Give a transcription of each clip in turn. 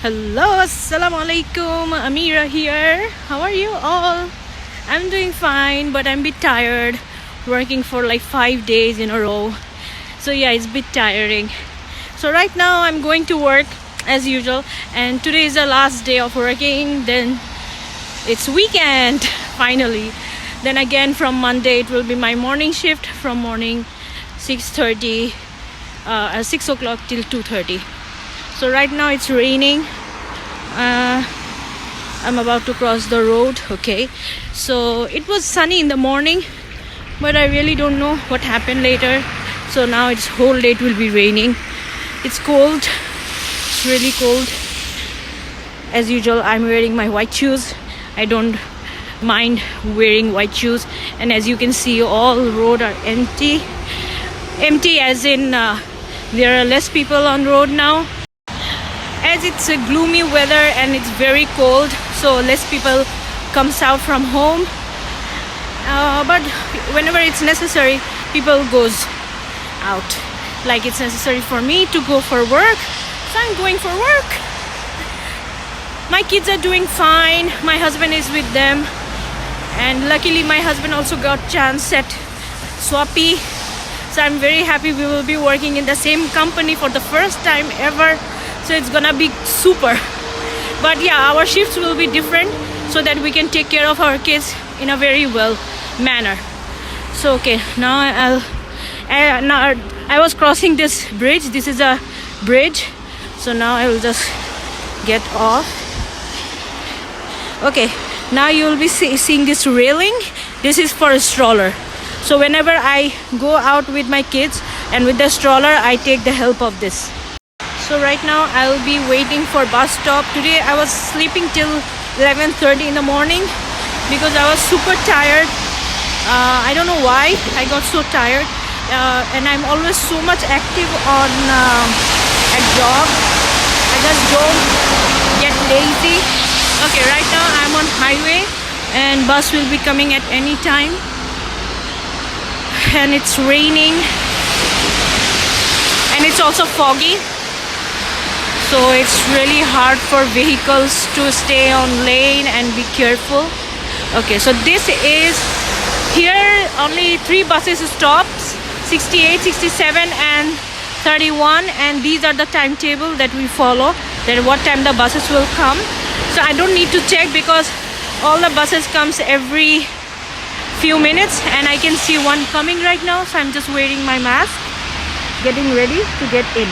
Hello, assalamu alaikum. Amira here. How are you all? I'm doing fine, but I'm a bit tired. Working for like 5 days in a row. So yeah, it's a bit tiring. So right now I'm going to work as usual, and today is the last day of working. Then it's weekend finally. Then again from Monday it will be my morning shift from morning 6:30, 6 o'clock till 2:30. So right now it's raining. I'm about to cross the road. Okay, so it was sunny in the morning, but I really don't know what happened later. So now it's whole day it will be raining. It's cold. It's really cold. As usual, I'm wearing my white shoes. I don't mind wearing white shoes, and as you can see, all road are empty as in there are less people on road now, as it's a gloomy weather and it's very cold, so less people comes out from home, but whenever it's necessary, people goes out. Like it's necessary for me to go for work, so I'm going for work. My kids are doing fine. My husband is with them, and luckily my husband also got chance at Swapi, so I'm very happy. We will be working in the same company for the first time ever, so it's gonna be super. But yeah, our shifts will be different so that we can take care of our kids in a very well manner. So okay, now I was crossing this bridge. This is a bridge, so now I will just get off. Okay, now you will be seeing this railing. This is for a stroller, so whenever I go out with my kids and with the stroller, I take the help of this. So right now I'll be waiting for bus stop. Today I was sleeping till 11:30 in the morning because I was super tired. I don't know why I got so tired, and I'm always so much active on a job. I just don't get lazy. Okay, right now I'm on highway and bus will be coming at any time, and it's raining and it's also foggy, so it's really hard for vehicles to stay on lane and be careful. Okay, so this is here only 3 buses stops, 68, 67 and 31, and these are the timetable that we follow, that what time the buses will come. So I don't need to check because all the buses comes every few minutes, and I can see one coming right now, so I'm just wearing my mask, getting ready to get in.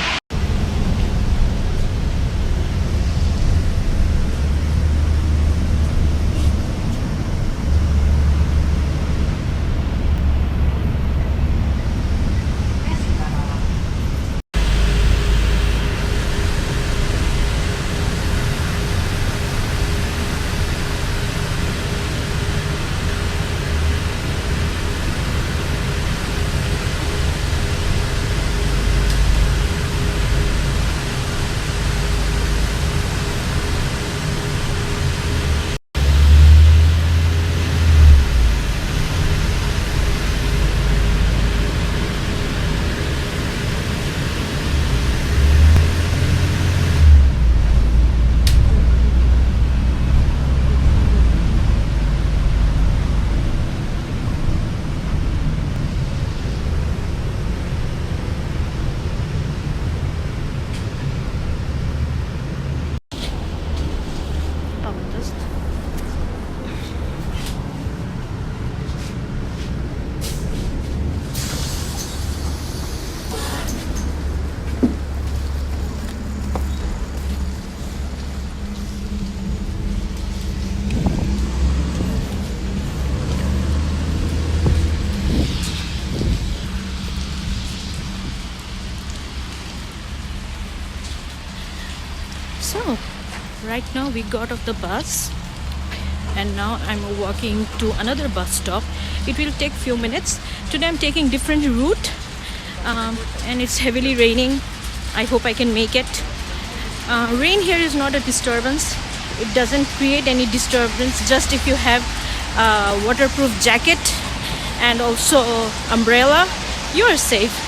So right now we got off the bus, and now I'm walking to another bus stop. It will take few minutes. Today I'm taking different route, and it's heavily raining. I hope I can make it. Rain here is not a disturbance. It doesn't create any disturbance. Just if you have a waterproof jacket and also umbrella, you are safe.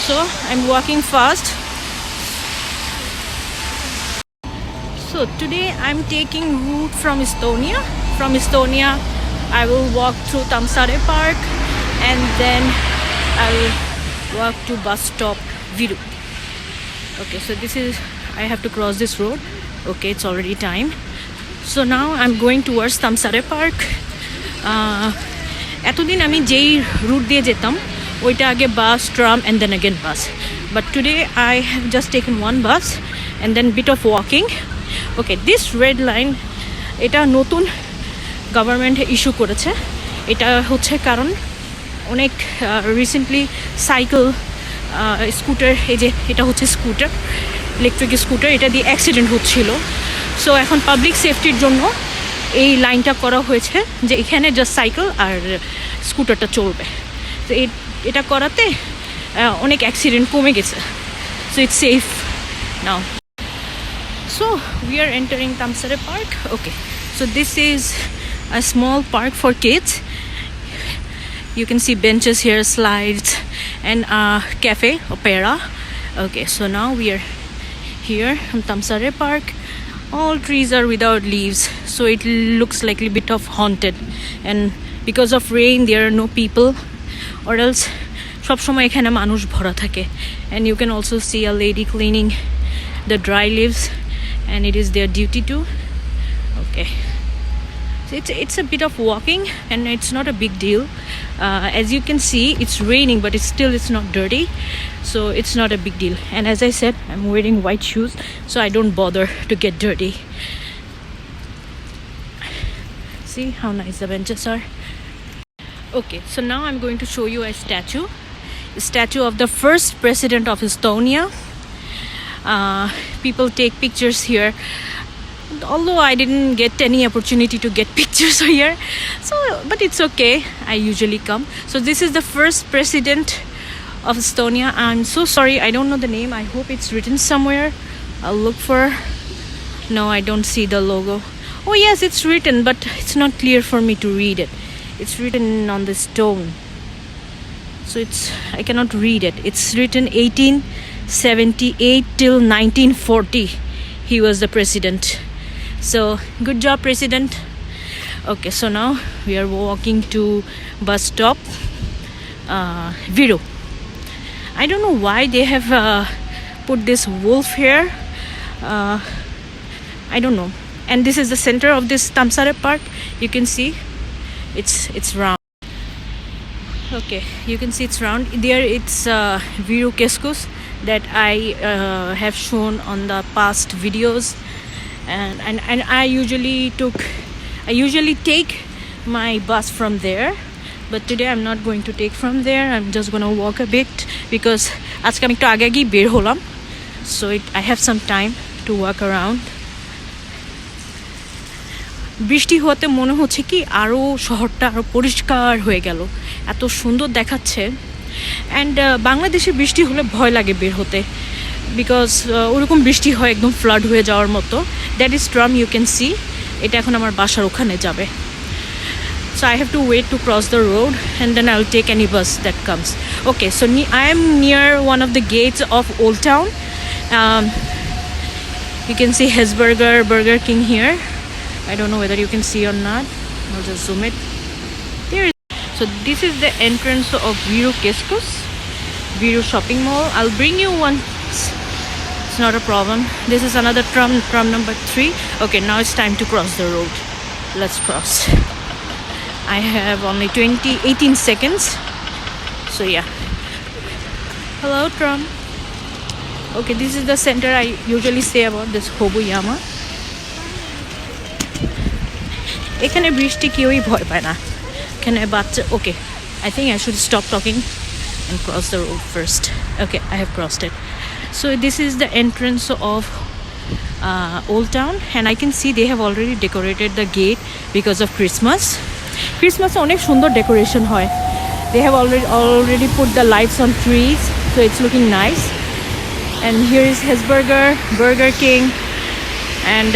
So I'm walking fast. So today I'm taking route from Estonia. From Estonia, I will walk through Tampere Park and then I will walk to bus stop Viru. Okay, so this is, I have to cross this road. Okay, it's already time. So now I'm going towards Tampere Park. এতদিন আমি যেই root দিয়ে যেতাম ওইটা আগে bus tram and then again bus, but today I have just taken one bus and then bit of walking. Okay, this red line এটা নতুন government issue করেছে. এটা হচ্ছে কারণ অনেক রিসেন্টলি সাইকেল স্কুটার, এই যে এটা হচ্ছে স্কুটার, ইলেকট্রিক স্কুটার, এটা দিয়ে অ্যাক্সিডেন্ট হচ্ছিল. সো এখন পাবলিক সেফটির জন্য এই লাইনটা করা হয়েছে যে এখানে জাস্ট সাইকেল আর স্কুটারটা চলবে. তো এটা করাতে অনেক অ্যাক্সিডেন্ট কমে গেছে. So it's safe now. So we are entering Tampere Park. Okay, so this is a small park for kids. You can see benches here, slides, and a cafe, opera. Okay, so now we are here in Tampere Park. All trees are without leaves, so it looks like a bit of haunted, and because of rain there are no people, or else সব সময় এখানে মানুষ ভরা থাকে. And you can also see a lady cleaning the dry leaves, and it is their duty too. Okay, so it's a bit of walking and it's not a big deal. As you can see, it's raining, but it's not dirty, so it's not a big deal. And as I said, I'm wearing white shoes, so I don't bother to get dirty. See how nice the benches are. Okay, so now I'm going to show you a statue of the first president of Estonia. People take pictures here, although I didn't get any opportunity to get pictures here, so but it's okay, I usually come. So this is the first president of Estonia. I'm so sorry, I don't know the name. I hope it's written somewhere. I'll look for. No, I don't see the logo. Oh yes, it's written, but it's not clear for me to read it. It's written on the stone, so I cannot read it. It's written 1878 till 1940 he was the president. So good job, president. Okay, so now we are walking to bus stop Viru. I don't know why they have put this wolf here. I don't know. And this is the center of this Tampere Park. You can see it's round. Okay, you can see it's round. There it's Viru Keskus that I have shown on the past videos, and I usually take my bus from there, but today I'm not going to take from there. I'm just gonna walk a bit because আজকে আমি একটু আগে বের হলাম, so I have some time to walk around. বৃষ্টি হতে মনে হচ্ছে কি আরো শহরটা আরো পরিষ্কার হয়ে গেল, এত সুন্দর দেখাচ্ছে. অ্যান্ড বাংলাদেশে বৃষ্টি হলে ভয় লাগে বের হতে, বিকজ ওরকম বৃষ্টি হয় একদম ফ্লাড হয়ে যাওয়ার মতো. That is tram, you can see. এটা এখন আমার বাসার ওখানে যাবে. So I have to wait to cross the road and then I will take any bus that comes. Okay, so I am near one of the gates of old town. You can see Hesburger, Burger King here. I don't know whether you can see or not. I'll just zoom it. There is. So this is the entrance of Viru Keskus, Viru shopping mall. I'll bring you once. It's not a problem. This is another tram number 3. Okay, now it's time to cross the road. Let's cross. I have only 18 seconds. So yeah. Hello, tram. Okay, this is the center I usually say about this Hobuyama. এখানে বৃষ্টি কেউই ভয় পায় না, এখানে বাচ্চা. ওকে, I think I should stop talking and cross the road first. Okay, I have crossed it. So this is the entrance of Old Town, and I can see they have already decorated the gate because of Christmas. Christmas অনেক সুন্দর decoration হয়. They have already put the lights on trees, so it's looking nice. And here is Hesburger, Burger King, and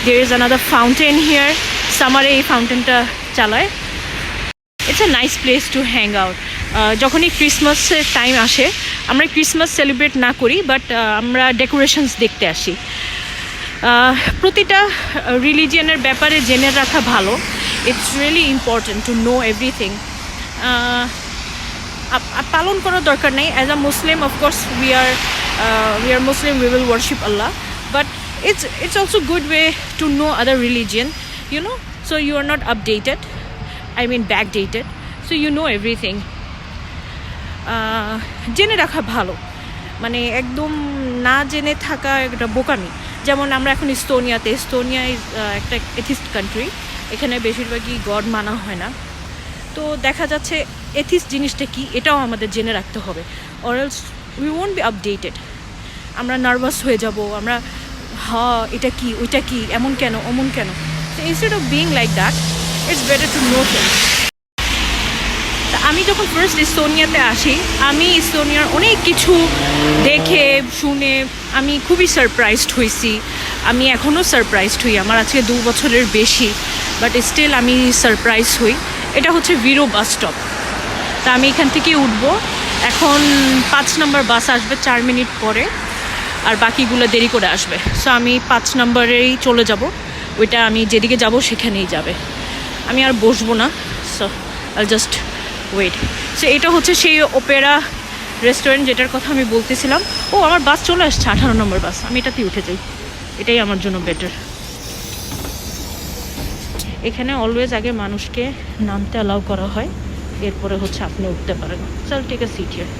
there is another fountain here. সামারে এই ফাউন্টেনটা চালায়. It's a nice place to hang out. যখনই ক্রিসমাসের time আসে, আমরা Christmas celebrate না করি, but আমরা decorations দেখতে আসি. প্রতিটা রিলিজিয়নের ব্যাপারে জেনে রাখা ভালো। It's really important to know everything. পালন করার দরকার নেই। As a Muslim of course we are Muslim, we will worship Allah, but it's also good way to know other religion, you know, so you are not updated, I mean backdated, so you know everything. জেনে রাখা ভালো, মানে একদম না জেনে থাকা একটা বোকামি। যেমন আমরা এখন ইস্তোনিয়া একটা এথিস্ট কান্ট্রি, এখানে বেশিরভাগই গড মানা হয় না। তো দেখা যাচ্ছে এথিস্ট জিনিসটা কি এটাও আমাদের জেনে রাখতে হবে, or else we won't be updated. আমরা নার্ভাস হয়ে যাব, আমরা এটা কি ওইটা কি, এমন কেন অমন কেন। So instead of being like that, it's better to know things. আমি যখন ফার্স্ট ইস্তোনিয়াতে আসি, আমি ইস্তোনিয়ার অনেক কিছু দেখে শুনে আমি খুবই সারপ্রাইজড হয়েছি। আমি এখনও সারপ্রাইজড হই, আমার আজকে 2 বছরের বেশি, বাট স্টিল আমি সারপ্রাইজ হই। এটা হচ্ছে ভিরো বাস স্টপ। তা আমি এখান থেকে উঠবো, এখন 5 নম্বর বাস আসবে 4 মিনিট পরে, আর বাকিগুলো দেরি করে আসবে। সো আমি 5 নম্বরেই চলে যাব, ওইটা আমি যেদিকে যাব সেখানেই যাবে, আমি আর বসবো না। So I just wait. So এটা হচ্ছে সেই ওপেরা রেস্টুরেন্ট যেটার কথা আমি বলতেছিলাম। ও আমার বাস চলে আসছে, 18 নম্বর বাস, আমি এটাতেই উঠে যাই, এটাই আমার জন্য বেটার। এখানে অলওয়েজ আগে মানুষকে নামতে অ্যালাউ করা হয়, এরপরে হচ্ছে আপনি উঠতে পারেন। চল take a seat here.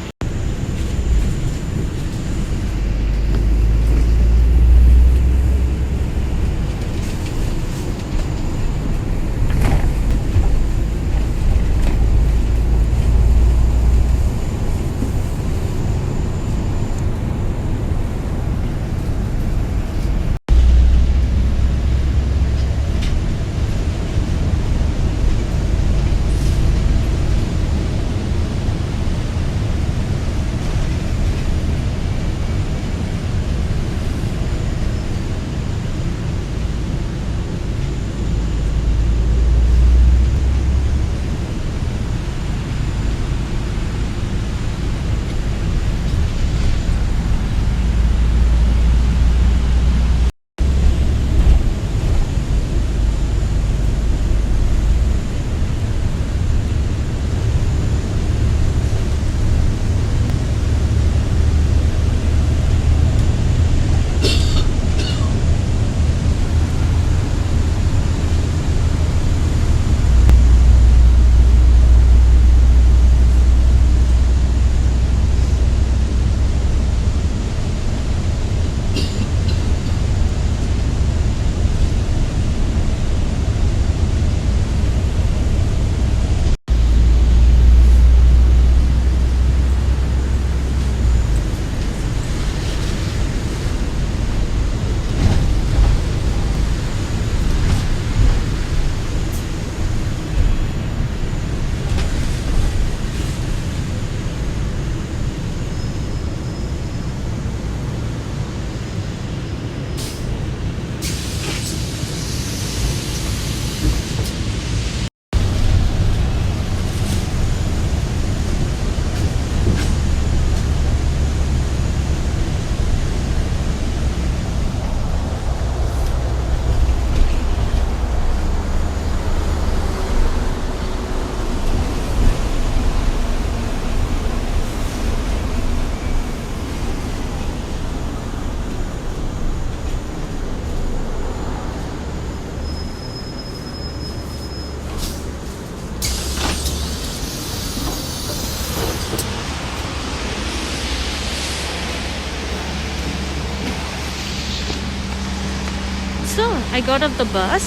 So I got off the bus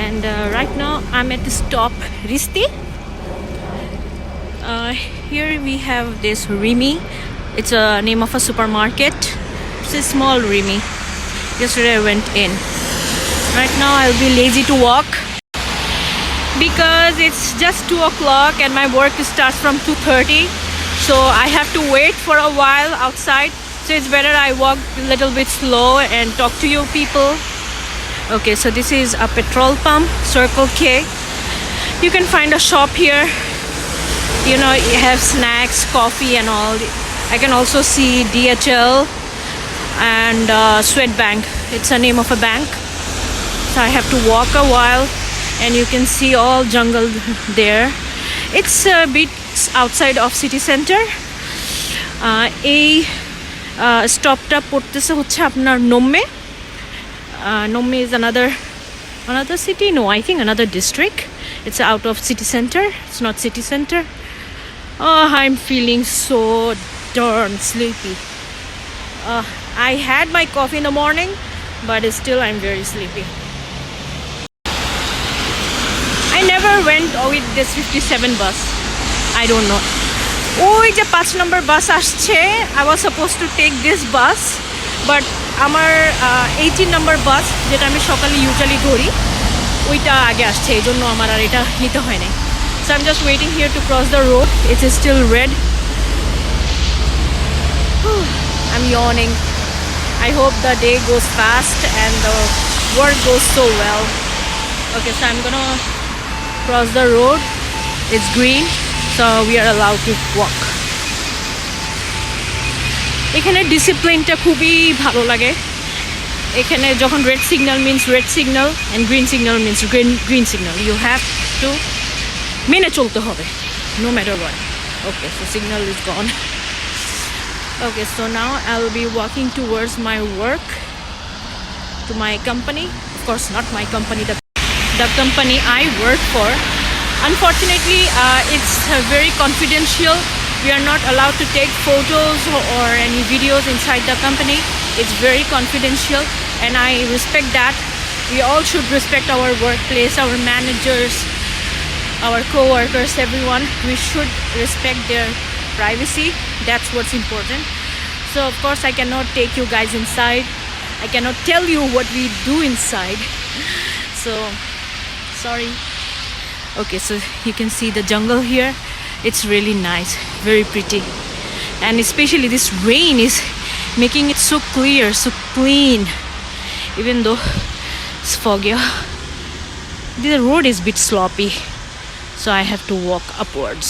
and right now I'm at the stop Risti. Here we have this Rimi. It's a name of a supermarket. It's a small Rimi. Yesterday I went in. Right now I'll be lazy to walk because it's just 2 o'clock and my work starts from 2:30. So I have to wait for a while outside. So it's better I walk a little bit slow and talk to you people. Okay, so this is a petrol pump, Circle K. You can find a shop here. You know, you have snacks, coffee and all. I can also see DHL. and Swedbank. It's a name of a bank. So I have to walk a while, and you can see all jungle there. It's a bit outside of city center. এই স্টপটা পড়তেছে হচ্ছে আপনার নোম্মে. Nomme is another city. No, I think another district. It's out of city center. It's not city center. Oh, I'm feeling so darn sleepy. I had my coffee in the morning, but still I'm very sleepy. I never went with this 57 bus. I don't know. ওই যে 5 নম্বর বাস আসছে. I was supposed to take this bus, but আমার 18 নম্বর বাস যেটা আমি সকালে usually ধরি ওইটা আগে আসছে, এই জন্য আমার আর এটা নিতে হয় নাই. So I'm just waiting here to cross the road. It is still red. I'm yawning. I hope the day goes fast and the work goes so well. Okay, so I'm gonna cross the road. It's green, so we are allowed to walk. এখানে ডিসিপ্লিনটা খুবই ভালো লাগে. এখানে যখন red signal means red signal and green signal means green signal. You have to মেনে চলতে হবে, no matter what. Okay, so signal is gone. Okay, so now I'll be walking towards my work, to my company. Of course, not my company, the company I work for. Unfortunately, it's very confidential. We are not allowed to take photos or any videos inside the company. It's very confidential, and I respect that. We all should respect our workplace, our managers, our co-workers, everyone. We should respect their privacy. That's what's important. So of course I cannot take you guys inside. I cannot tell you what we do inside. So sorry. Okay, so you can see the jungle here. It's really nice, very pretty, and especially this rain is making it so clear, so clean, even though it's foggy. The road is a bit sloppy, so I have to walk upwards.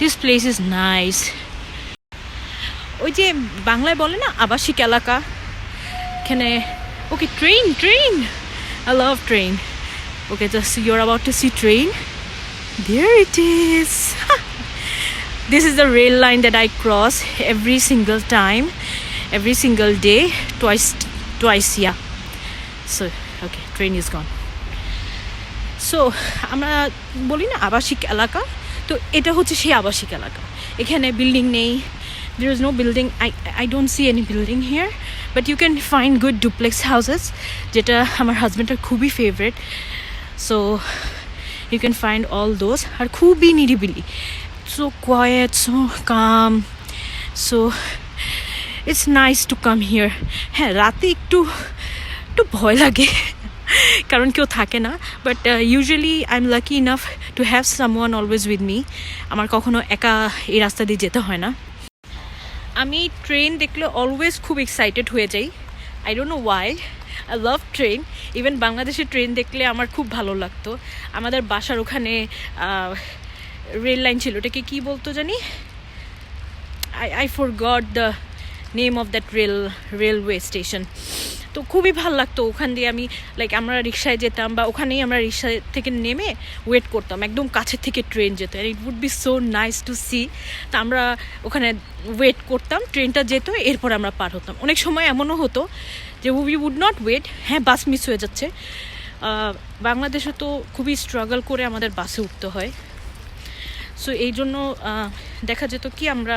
This place is nice. ওই যে বাংলায় বলে না আবাসিক এলাকা, এখানে. Okay, train. I love train. Okay, just you're about to see train. There it is. This is the rail line that I cross every single time, every single day, twice, yeah. So okay, train is gone. So আমরা বলি না আবাসিক এলাকা, তো এটা হচ্ছে সেই আবাসিক এলাকা. এখানে বিল্ডিং নেই. There is no building. I don't see any building here, but you can find good duplex houses, যেটা আমার হাজবেন্ডের খুবই favourite. So you can find all those. আর খুবই নিরিবিলি, so quiet, so calm. So it's nice to come here. হ্যাঁ, রাতে একটু ভয় লাগে কারণ কেউ থাকে না, but usually I am lucky enough to have someone always with me. আমার কখনো একা এই রাস্তা দিয়ে যেতে হয় না. আমি ট্রেন দেখলে অলওয়েজ খুব এক্সাইটেড হয়ে যাই. I don't no Y. I love train. Even বাংলাদেশের ট্রেন দেখলে আমার খুব ভালো লাগতো. আমাদের বাসার ওখানে রেল লাইন ছিল, ওটাকে কী বলতো জানি, I forgot the name of that railway station. তো খুবই ভালো লাগতো. ওখান দিয়ে আমি আমরা রিক্সায় যেতাম, বা ওখানেই আমরা রিক্সা থেকে নেমে ওয়েট করতাম. একদম কাছের থেকে ট্রেন যেত, it would be so nice to see. তা আমরা ওখানে ওয়েট করতাম, ট্রেনটা যেত, এরপর আমরা পার হতাম. অনেক সময় এমনও হতো যে উই উড নট ওয়েট, হ্যাঁ বাস মিস হয়ে যাচ্ছে. বাংলাদেশে তো খুবই স্ট্রাগল করে আমাদের বাসে উঠতে হয়. সো এই জন্য দেখা যেত কি আমরা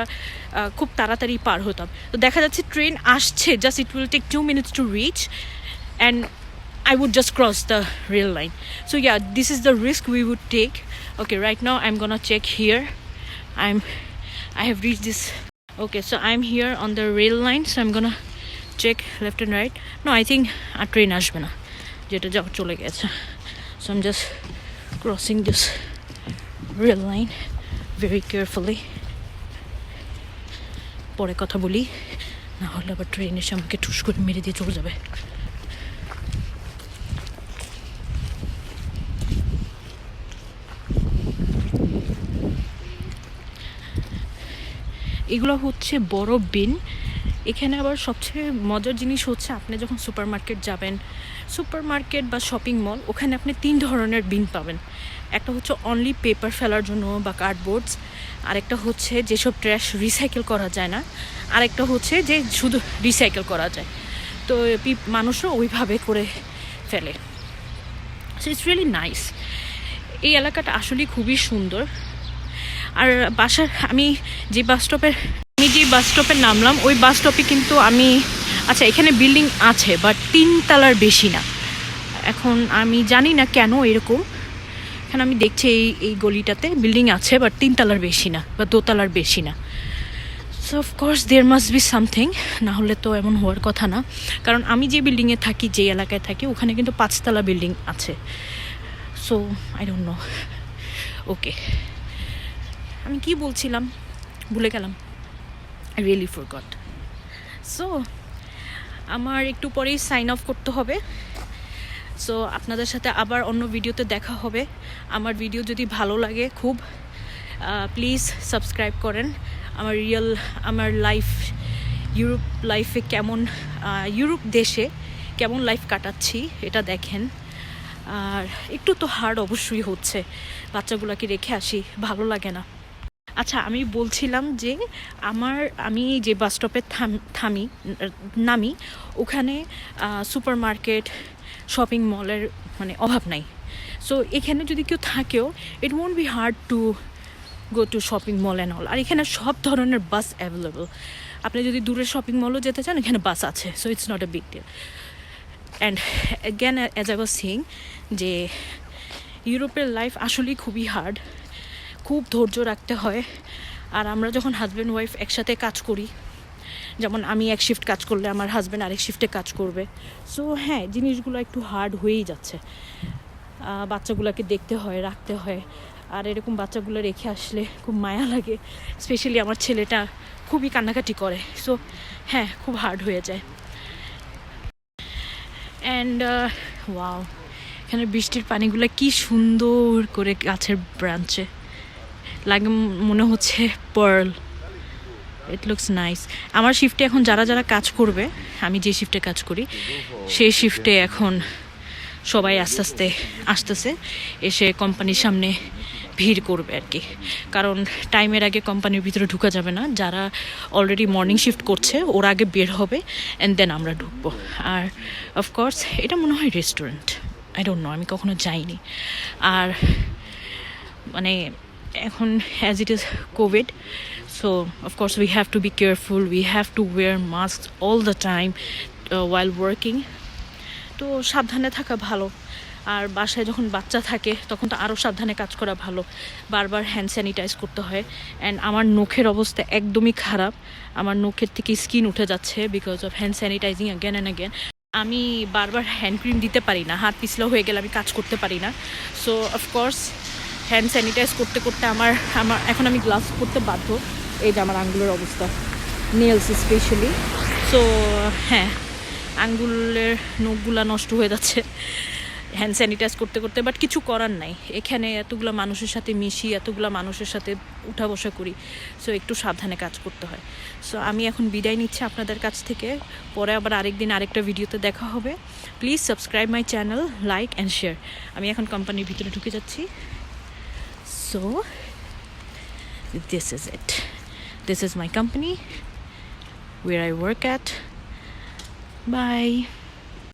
খুব তাড়াতাড়ি পার হতাম. তো দেখা যাচ্ছে ট্রেন আসছে, just it will take 2 minutes to reach, and I would just cross the rail line. So yeah, this is the risk we would take. Okay, right now I'm gonna check here. I have reached this. Okay, so I'm here on the rail line, so I'm gonna check left and right. No, I think a train আসবে না, যেটা যাওয়া চলে গেছে. So I'm just crossing this rail line very carefully. পরে কথা বলি, না হলে আবার ট্রেন এসে আমাকে ঠুস করে মেরে দিয়ে চলে যাবে. এগুলো হচ্ছে বড় বিন। এখানে আবার সবচেয়ে মজার জিনিস হচ্ছে আপনি যখন সুপার মার্কেট যাবেন, সুপার মার্কেট বা শপিং মল, ওখানে আপনি 3 ধরনের বিন পাবেন। একটা হচ্ছে অনলি পেপার ফেলার জন্য বা কার্ডবোর্ডস, আরেকটা হচ্ছে যেসব ট্র্যাশ রিসাইকেল করা যায় না, আরেকটা হচ্ছে যে শুধু রিসাইকেল করা যায়। তো মানুষও ওইভাবে করে ফেলে। So it's really nice. এই এলাকাটা আসলে খুবই সুন্দর। আর আমি যে বাস স্টপে নামলাম ওই বাস স্টপে কিন্তু আচ্ছা এখানে বিল্ডিং আছে বাট 3 তলার বেশি না। এখন আমি জানি না কেন এরকম, এখানে আমি দেখছি এই গলিটাতে বিল্ডিং আছে বাট 3 তলার বেশি না বা 2 তলার বেশি না। So of course there must be something, না হলে তো এমন হওয়ার কথা না। কারণ আমি যে বিল্ডিংয়ে থাকি, যে এলাকায় থাকি, ওখানে কিন্তু 5 তলা বিল্ডিং আছে। So I don't know. Okay, আমি কি বলছিলাম ভুলে গেলাম, আই রিয়েলি ফরগট। সো আমার একটু পরেই সাইন অফ করতে হবে। সো আপনাদের সাথে আবার অন্য ভিডিওতে দেখা হবে। আমার ভিডিও যদি ভালো লাগে খুব, প্লিজ সাবস্ক্রাইব করেন। আমার ইউরোপ লাইফে কেমন, ইউরোপ দেশে কেমন লাইফ কাটাচ্ছি এটা দেখেন। আর একটু তো হার্ড অবশ্যই হচ্ছে, বাচ্চাগুলোকে রেখে আসি, ভালো লাগে না। আচ্ছা, আমি বলছিলাম যে আমি যে বাস স্টপে নামি ওখানে সুপার মার্কেট, শপিং মলের মানে অভাব নাই। সো এখানে যদি কেউ থাকেও, it won't be hard to go to shopping mall and all. আর এখানে সব ধরনের বাস অ্যাভেলেবল। আপনি যদি দূরের শপিং মলও যেতে চান, এখানে বাস আছে। So it's not a big deal. And again as I was saying যে ইউরোপের লাইফ আসলেই খুবই হার্ড, খুব ধৈর্য রাখতে হয়। আর আমরা যখন হাজব্যান্ড ওয়াইফ একসাথে কাজ করি, যেমন আমি এক শিফট কাজ করলে আমার হাজব্যান্ড আরেক শিফটে কাজ করবে। সো হ্যাঁ, জিনিসগুলো একটু হার্ড হয়েই যাচ্ছে। বাচ্চাগুলোকে দেখতে হয়, রাখতে হয়। আর এরকম বাচ্চাগুলো রেখে আসলে খুব মায়া লাগে। স্পেশালি আমার ছেলেটা খুবই কান্নাকাটি করে। সো হ্যাঁ, খুব হার্ড হয়ে যায়। অ্যান্ড ওয়াও, এখানে বৃষ্টির পানিগুলো কি সুন্দর করে গাছের ব্রাঞ্চে লাগে, মনে হচ্ছে পার্ল। It looks nice. আমার শিফটে এখন যারা কাজ করবে, আমি যে শিফটে কাজ করি সেই শিফটে এখন সবাই আস্তে আস্তে আসতেছে, এসে কোম্পানির সামনে ভিড় করবে আর কি। কারণ টাইমের আগে কোম্পানির ভিতরে ঢুকা যাবে না। যারা অলরেডি মর্নিং শিফট করছে ওরা আগে বের হবে, অ্যান্ড দেন আমরা ঢুকবো। আর অফকোর্স এটা মনে হয় রেস্টুরেন্ট, আই ডোন্ট নো, আমি কখনো যাইনি। আর মানে এখন as it is Covid, so of course we have to be careful, we have to wire mask all the time while working. তো সাবধানে থাকা ভালো। আর বাসায় যখন বাচ্চা থাকে তখন তো আরও সাবধানে কাজ করা ভালো। বারবার হ্যান্ড স্যানিটাইজ করতে হয়। অ্যান্ড আমার নখের অবস্থা একদমই খারাপ, আমার নখের থেকে স্কিন উঠে যাচ্ছে because of hand sanitising again and again. আমি বারবার হ্যান্ড ক্রিম দিতে পারি না, হাত পিছলা হয়ে গেলে আমি কাজ করতে পারি না। সো অফকোর্স হ্যান্ড স্যানিটাইজ করতে করতে আমার এখন আমি গ্লাভস পরতে বাধ্য। এই যে আমার আঙ্গুলের অবস্থা, নেলস স্পেশালি। সো হ্যাঁ, আঙ্গুলের নখগুলা নষ্ট হয়ে যাচ্ছে হ্যান্ড স্যানিটাইজ করতে করতে। বাট কিছু করার নাই, এখানে এতগুলো মানুষের সাথে মিশি, এতগুলো মানুষের সাথে উঠা বসা করি। সো একটু সাবধানে কাজ করতে হয়। সো আমি এখন বিদায় নিচ্ছি আপনাদের কাছ থেকে। পরে আবার আরেকদিন আরেকটা ভিডিওতে দেখা হবে। Please subscribe my channel, like and share. আমি এখন কোম্পানির ভিতরে ঢুকে যাচ্ছি। So this is it. This is my company where I work at. Bye.